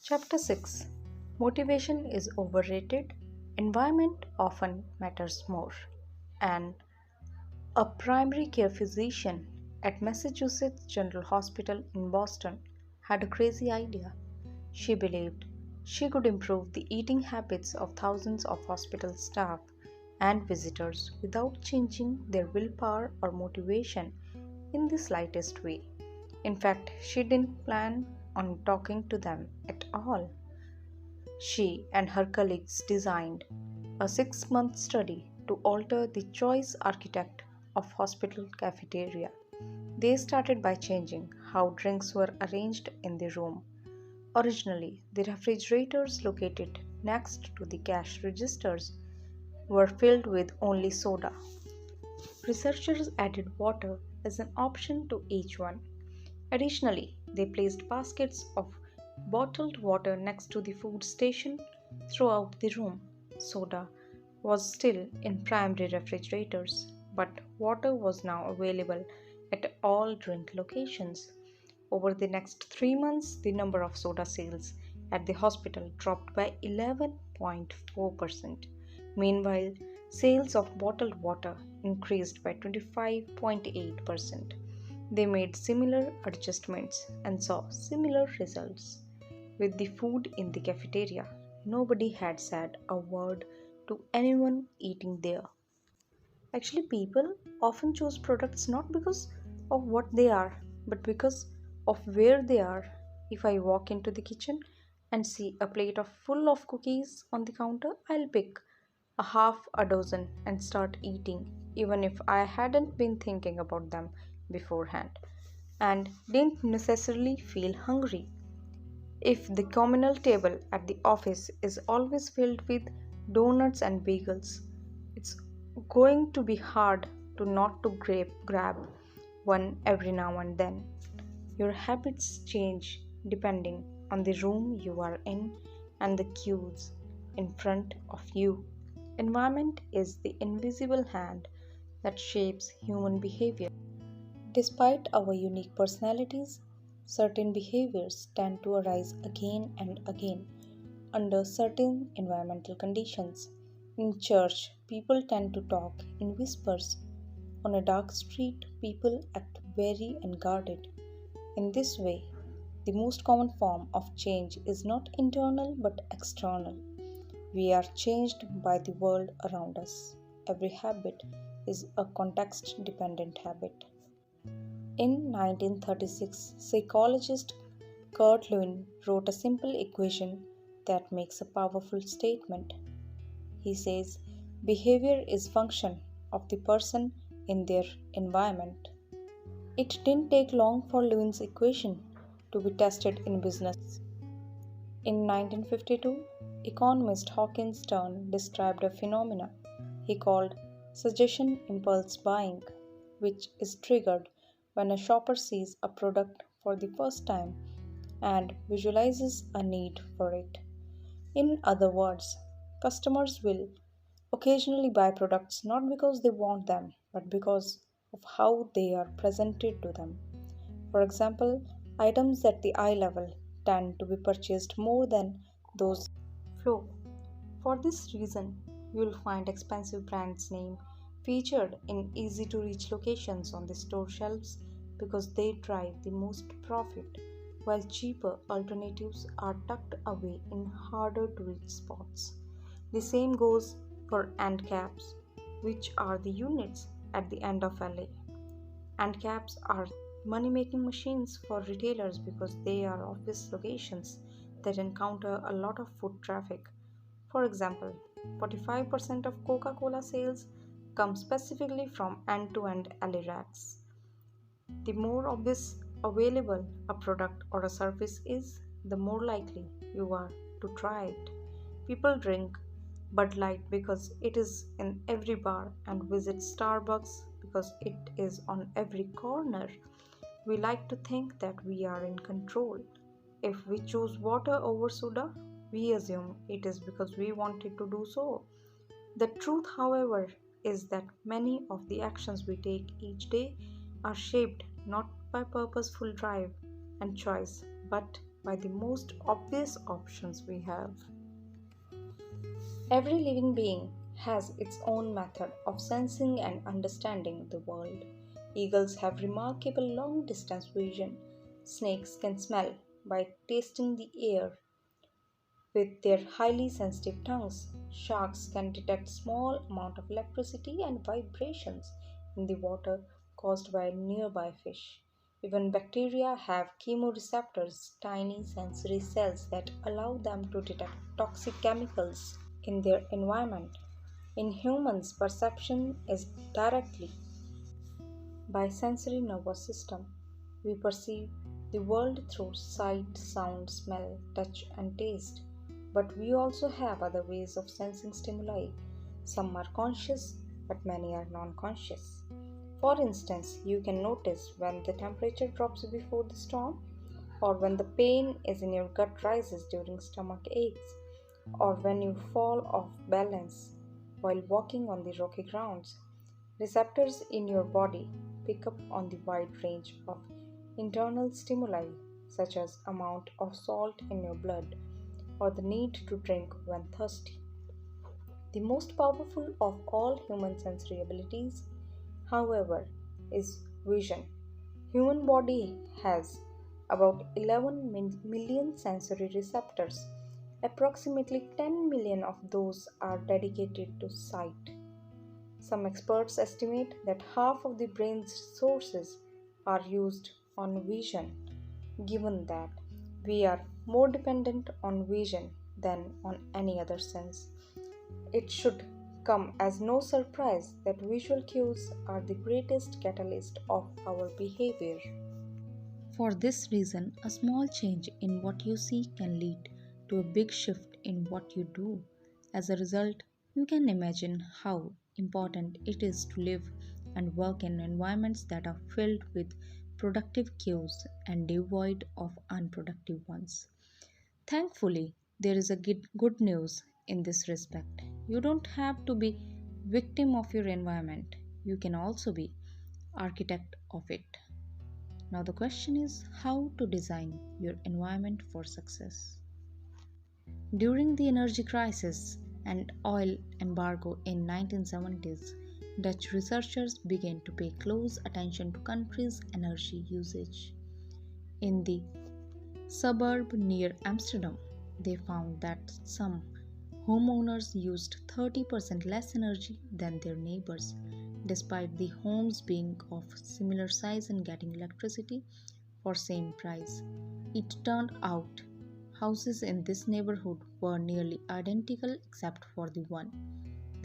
Chapter 6. Motivation is overrated, environment often matters more. And a primary care physician at Massachusetts General Hospital in Boston had a crazy idea. She believed she could improve the eating habits of thousands of hospital staff and visitors without changing their willpower or motivation in the slightest way. In fact, she didn't plan on talking to them at all. She and her colleagues designed a 6-month study to alter the choice architect of hospital cafeteria. They started by changing how drinks were arranged in the room. Originally, the refrigerators located next to the cash registers were filled with only soda. Researchers added water as an option to each one. Additionally, they placed baskets of bottled water next to the food station throughout the room. Soda was still in primary refrigerators, but water was now available at all drink locations. Over the next 3 months, the number of soda sales at the hospital dropped by 11.4%. Meanwhile, sales of bottled water increased by 25.8%. They made similar adjustments and saw similar results. With the food in the cafeteria, nobody had said a word to anyone eating there. Actually, people often choose products not because of what they are, but because of where they are. If I walk into the kitchen and see a plate of full of cookies on the counter, I'll pick a half a dozen and start eating, even if I hadn't been thinking about them beforehand and didn't necessarily feel hungry. If the communal table at the office is always filled with donuts and bagels, it's going to be hard to not to grab one every now and then. Your habits change depending on the room you are in and the cues in front of you. Environment is the invisible hand that shapes human behavior. Despite our unique personalities, certain behaviors tend to arise again and again under certain environmental conditions. In church, people tend to talk in whispers. On a dark street, people act very unguarded. In this way, the most common form of change is not internal but external. We are changed by the world around us. Every habit is a context dependent habit. In 1936, psychologist Kurt Lewin wrote a simple equation that makes a powerful statement. He says, behavior is function of the person in their environment. It didn't take long for Lewin's equation to be tested in business. In 1952, economist Hawkins Stern described a phenomena he called suggestion impulse buying, which is triggered when a shopper sees a product for the first time and visualizes a need for it. In other words, customers will occasionally buy products not because they want them, but because of how they are presented to them. For example, items at the eye level tend to be purchased more than those flow. For this reason, you will find expensive brands name featured in easy to reach locations on the store shelves because they drive the most profit, while cheaper alternatives are tucked away in harder to reach spots. The same goes for end caps, which are the units at the end of alley. End caps are money making machines for retailers because they are office locations that encounter a lot of foot traffic. For example, 45% of Coca Cola sales come specifically from end to end alley racks. The more obvious available a product or a service is, the more likely you are to try it. People drink Bud Light because it is in every bar and visit Starbucks because it is on every corner. We like to think that we are in control. If we choose water over soda, we assume it is because we wanted to do so. The truth, however, is that many of the actions we take each day are shaped not by purposeful drive and choice, but by the most obvious options we have. Every living being has its own method of sensing and understanding the world. Eagles have remarkable long distance vision. Snakes can smell by tasting the air with their highly sensitive tongues. Sharks can detect small amount of electricity and vibrations in the water caused by nearby fish. Even bacteria have chemoreceptors, tiny sensory cells that allow them to detect toxic chemicals in their environment. In humans, perception is directly by sensory nervous system. We perceive the world through sight, sound, smell, touch and taste. But we also have other ways of sensing stimuli. Some are conscious, but many are non-conscious. For instance, you can notice when the temperature drops before the storm, or when the pain is in your gut rises during stomach aches, or when you fall off balance while walking on the rocky grounds. Receptors in your body pick up on the wide range of internal stimuli such as amount of salt in your blood or the need to drink when thirsty. The most powerful of all human sensory abilities, however, is vision. Human body has about 11 million sensory receptors. Approximately 10 million of those are dedicated to sight. Some experts estimate that half of the brain's resources are used on vision, given that we are more dependent on vision than on any other sense. It should come as no surprise that visual cues are the greatest catalyst of our behavior. For this reason, a small change in what you see can lead to a big shift in what you do. As a result, you can imagine how important it is to live and work in environments that are filled with productive cues and devoid of unproductive ones. Thankfully, there is a good news in this respect. You don't have to be victim of your environment. You can also be architect of it. Now, the question is how to design your environment for success. During the energy crisis and oil embargo in 1970s, Dutch researchers began to pay close attention to countries' energy usage. In the suburb near Amsterdam, they found that some homeowners used 30% less energy than their neighbors, despite the homes being of similar size and getting electricity for same price. It turned out houses in this neighborhood were nearly identical except for the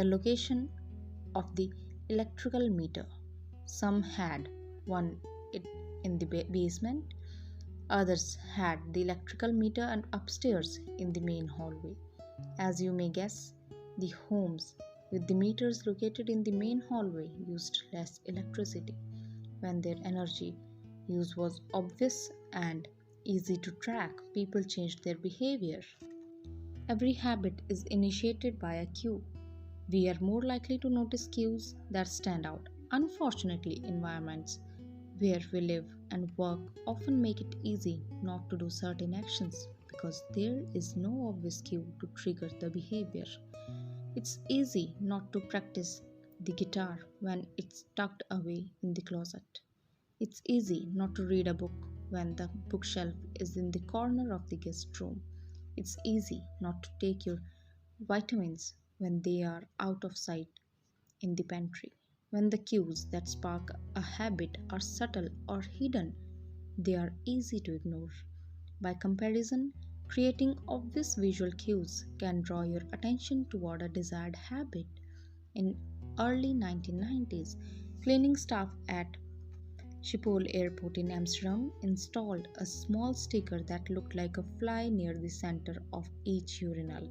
location of the electrical meter. Some had one in the basement, others had the electrical meter and upstairs in the main hallway. As you may guess, the homes with the meters located in the main hallway used less electricity when their energy use was obvious and easy to track. People changed their behavior. Every habit is initiated by a cue. We are more likely to notice cues that stand out. Unfortunately, environments where we live and work often make it easy not to do certain actions because there is no obvious cue to trigger the behavior. It's easy not to practice the guitar when it's tucked away in the closet. It's easy not to read a book when the bookshelf is in the corner of the guest room. It's easy not to take your vitamins when they are out of sight in the pantry. When the cues that spark a habit are subtle or hidden, they are easy to ignore. By comparison, creating obvious visual cues can draw your attention toward a desired habit. In early 1990s, cleaning staff at Schiphol Airport in Amsterdam installed a small sticker that looked like a fly near the center of each urinal.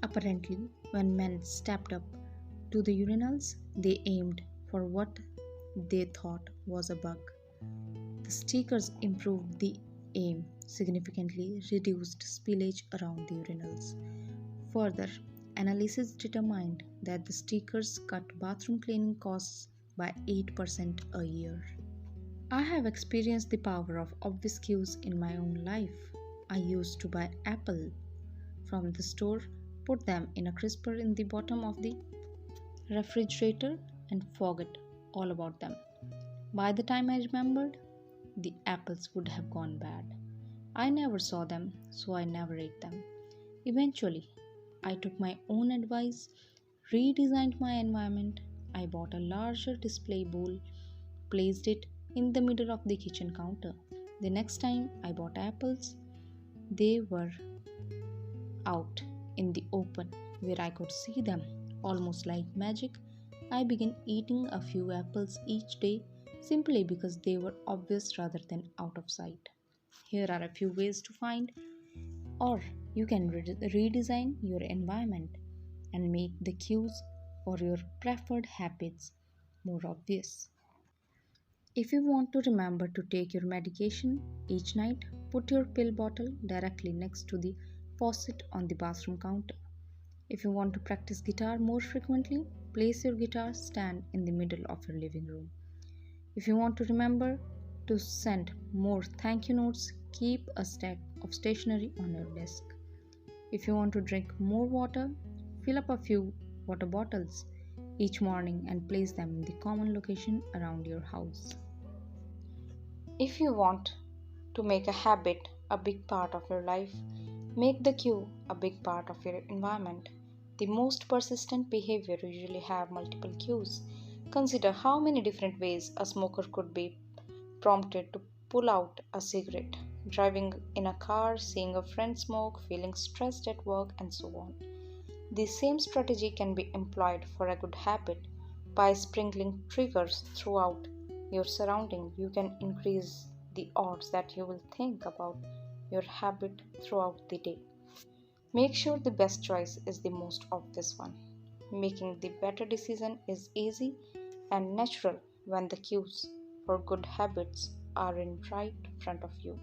Apparently, when men stepped up to the urinals, they aimed for what they thought was a bug. The stickers improved the aim, significantly reduced spillage around the urinals. Further, analysis determined that the stickers cut bathroom cleaning costs by 8% a year. I have experienced the power of obvious cues in my own life. I used to buy apple from the store, put them in a crisper in the bottom of the refrigerator, and forget all about them. By the time I remembered, the apples would have gone bad. I never saw them, so I never ate them. Eventually, I took my own advice, redesigned my environment. I bought a larger display bowl, placed it in the middle of the kitchen counter. The next time I bought apples, they were out in the open where I could see them. Almost like magic, I began eating a few apples each day simply because they were obvious rather than out of sight. Here are a few ways to find, or you can redesign your environment and make the cues for your preferred habits more obvious. If you want to remember to take your medication each night, put your pill bottle directly next to the faucet on the bathroom counter. If you want to practice guitar more frequently, place your guitar stand in the middle of your living room. If you want to remember to send more thank you notes, keep a stack of stationery on your desk. If you want to drink more water, fill up a few water bottles each morning and place them in the common location around your house. If you want to make a habit a big part of your life, make the cue a big part of your environment. The most persistent behavior usually have multiple cues. Consider how many different ways a smoker could be prompted to pull out a cigarette. Driving in a car, seeing a friend smoke, feeling stressed at work, and so on. The same strategy can be employed for a good habit. By sprinkling triggers throughout your surrounding, you can increase the odds that you will think about your habit throughout the day. Make sure the best choice is the most obvious one. Making the better decision is easy and natural when the cues for good habits are in right front of you.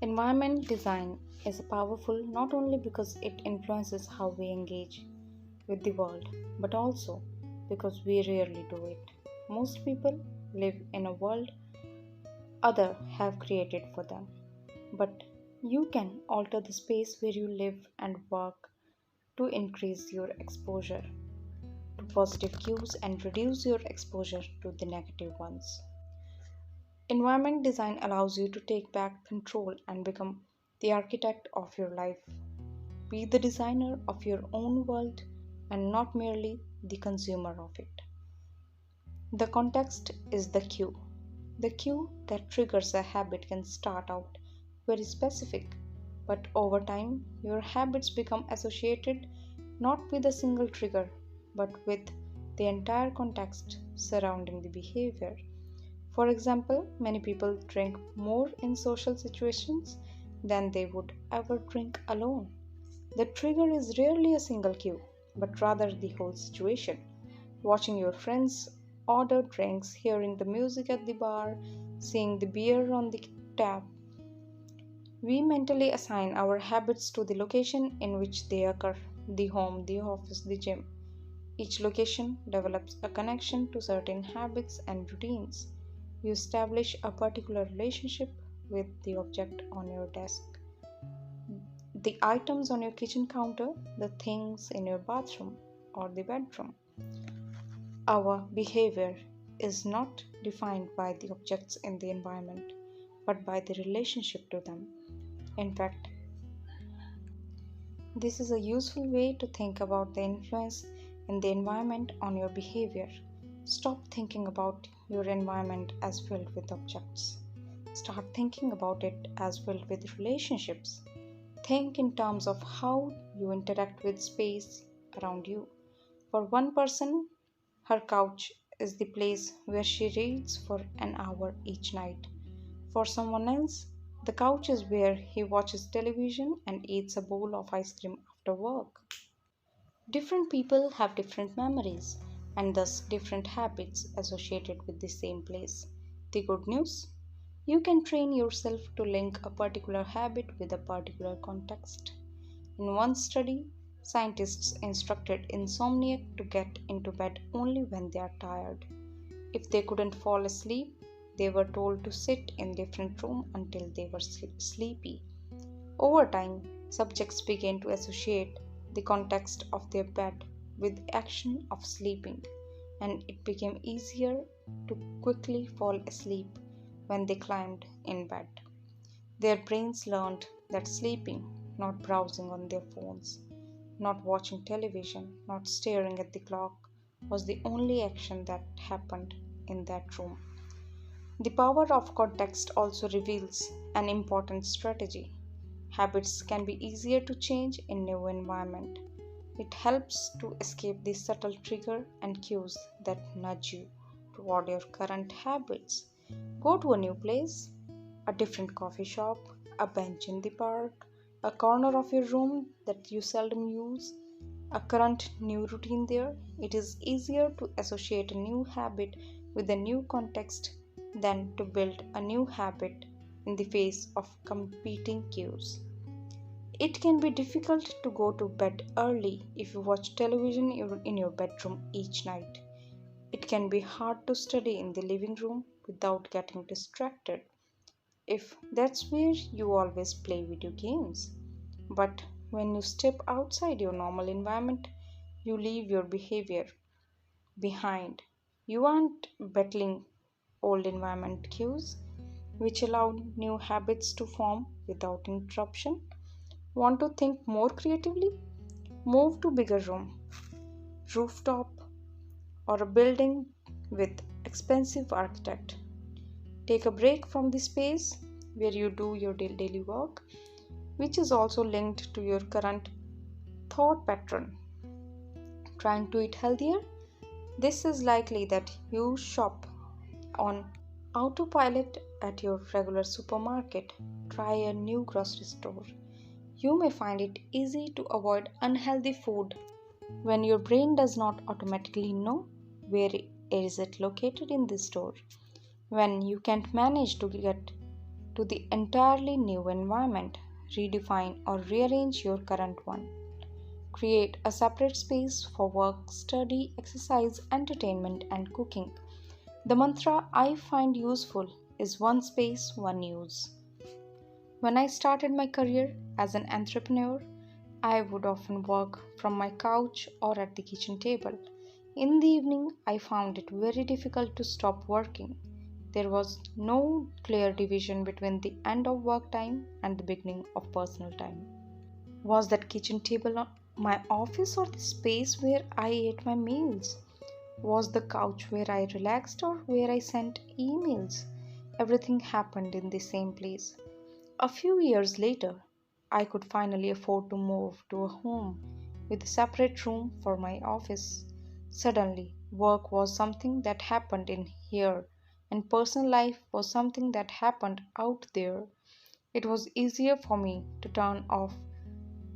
Environment design is powerful not only because it influences how we engage with the world, but also because we rarely do it. Most people live in a world others have created for them, but you can alter the space where you live and work to increase your exposure to positive cues and reduce your exposure to the negative ones. Environment design allows you to take back control and become the architect of your life. Be the designer of your own world and not merely the consumer of it. The context is the cue. The cue that triggers a habit can start out very specific, but over time, your habits become associated not with a single trigger, but with the entire context surrounding the behavior. For example, many people drink more in social situations than they would ever drink alone. The trigger is rarely a single cue, but rather the whole situation. Watching your friends order drinks, hearing the music at the bar, seeing the beer on the tap. We mentally assign our habits to the location in which they occur: the home, the office, the gym. Each location develops a connection to certain habits and routines. You establish a particular relationship with the object on your desk, the items on your kitchen counter, the things in your bathroom or the bedroom. Our behavior is not defined by the objects in the environment, but by the relationship to them. In fact, this is a useful way to think about the influence in the environment on your behavior. Stop thinking about your environment as filled with objects. Start thinking about it as filled with relationships. Think in terms of how you interact with space around you. For one person, her couch is the place where she reads for an hour each night. For someone else, the couch is where he watches television and eats a bowl of ice cream after work. Different people have different memories and thus different habits associated with the same place. The good news? You can train yourself to link a particular habit with a particular context. In one study, scientists instructed insomniacs to get into bed only when they are tired. If they couldn't fall asleep, They were told to sit in different rooms until they were sleepy. Over time, subjects began to associate the context of their bed with the action of sleeping, and it became easier to quickly fall asleep when they climbed in bed. Their brains learned that sleeping, not browsing on their phones, not watching television, not staring at the clock, was the only action that happened in that room. The power of context also reveals an important strategy. Habits can be easier to change in new environment. It helps to escape the subtle trigger and cues that nudge you toward your current habits. Go to a new place, a different coffee shop, a bench in the park, a corner of your room that you seldom use, a current new routine there. It is easier to associate a new habit with a new context than to build a new habit in the face of competing cues. It can be difficult to go to bed early if you watch television in your bedroom each night. It can be hard to study in the living room without getting distracted if that's where you always play video games. But when you step outside your normal environment, you leave your behavior behind. You aren't battling old environment cues, which allow new habits to form without interruption. Want to think more creatively? Move to bigger room, rooftop, or a building with expensive architect. Take a break from the space where you do your daily work, which is also linked to your current thought pattern. Trying to eat healthier? This is likely that you shop on autopilot at your regular supermarket. Try a new grocery store. You may find it easy to avoid unhealthy food when your brain does not automatically know where is it located in the store. When you can't manage to get to the entirely new environment, redefine or rearrange your current one. Create a separate space for work, study, exercise, entertainment, and cooking. The mantra I find useful is one space, one use. When I started my career as an entrepreneur, I would often work from my couch or at the kitchen table. In the evening, I found it very difficult to stop working. There was no clear division between the end of work time and the beginning of personal time. Was that kitchen table my office or the space where I ate my meals? Was the couch where I relaxed or where I sent emails? Everything happened in the same place. A few years later, I could finally afford to move to a home with a separate room for my office. Suddenly, work was something that happened in here, and personal life was something that happened out there. It was easier for me to turn off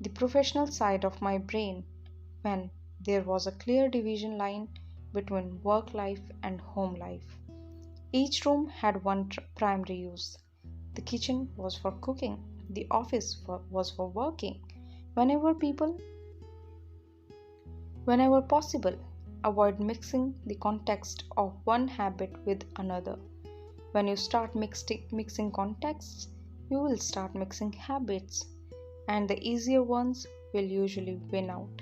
the professional side of my brain when there was a clear division line between work life and home life. Each room had one primary use. The kitchen was for cooking, the was for working. Whenever people, Whenever possible, avoid mixing the context of one habit with another. When you start mixing contexts, you will start mixing habits, and the easier ones will usually win out.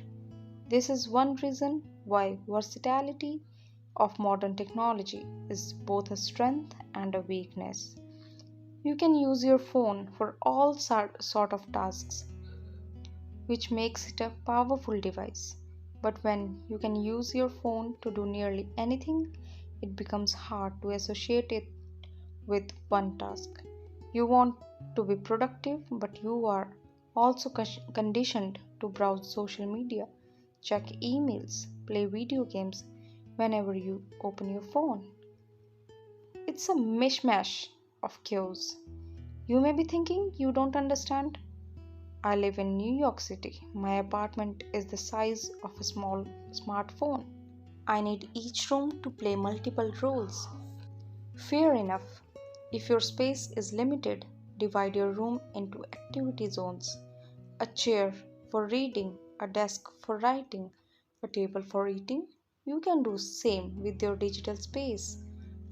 This is one reason why versatility of modern technology is both a strength and a weakness. You can use your phone for all sort of tasks, which makes it a powerful device. But when you can use your phone to do nearly anything, it becomes hard to associate it with one task. You want to be productive, but you are also conditioned to browse social media, check emails, play video games whenever you open your phone. It's a mishmash of cues. You may be thinking you don't understand. I live in New York City. My apartment is the size of a small smartphone. I need each room to play multiple roles. Fair enough. If your space is limited, divide your room into activity zones: a chair for reading, a desk for writing, a table for eating. You can do same with your digital space.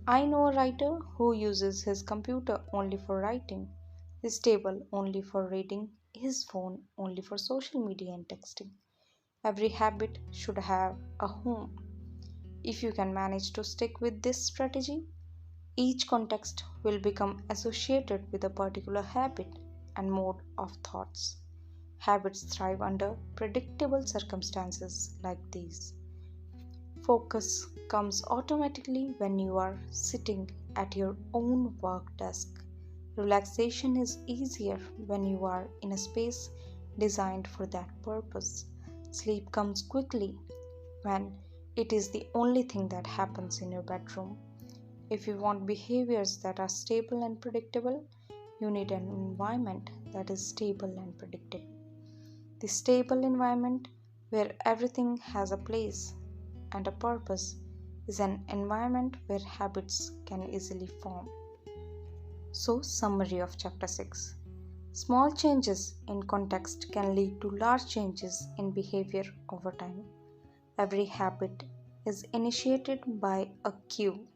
I know a writer who uses his computer only for writing, his table only for reading, his phone only for social media and texting. Every habit should have a home. If you can manage to stick with this strategy, each context will become associated with a particular habit and mode of thoughts. Habits thrive under predictable circumstances like these. Focus comes automatically when you are sitting at your own work desk. Relaxation is easier when you are in a space designed for that purpose. Sleep comes quickly when it is the only thing that happens in your bedroom. If you want behaviors that are stable and predictable, you need an environment that is stable and predictable. The stable environment where everything has a place and a purpose is an environment where habits can easily form. So, summary of chapter 6. Small changes in context can lead to large changes in behavior over time. Every habit is initiated by a cue.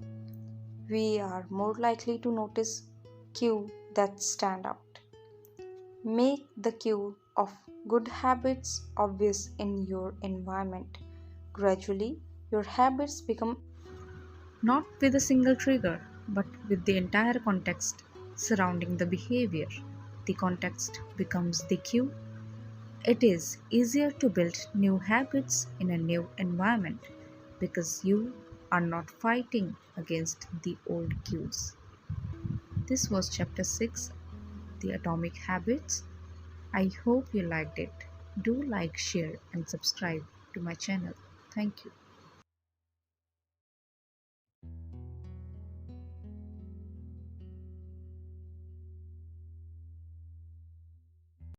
We are more likely to notice cues that stand out. Make the cue of good habits obvious in your environment. Gradually, your habits become Not with a single trigger, but with the entire context surrounding the behavior. The context becomes the cue. It is easier to build new habits in a new environment because you are not fighting against the old cues. This was chapter 6, The Atomic Habits. I hope you liked it. Do like, share, and subscribe to my channel. Thank you.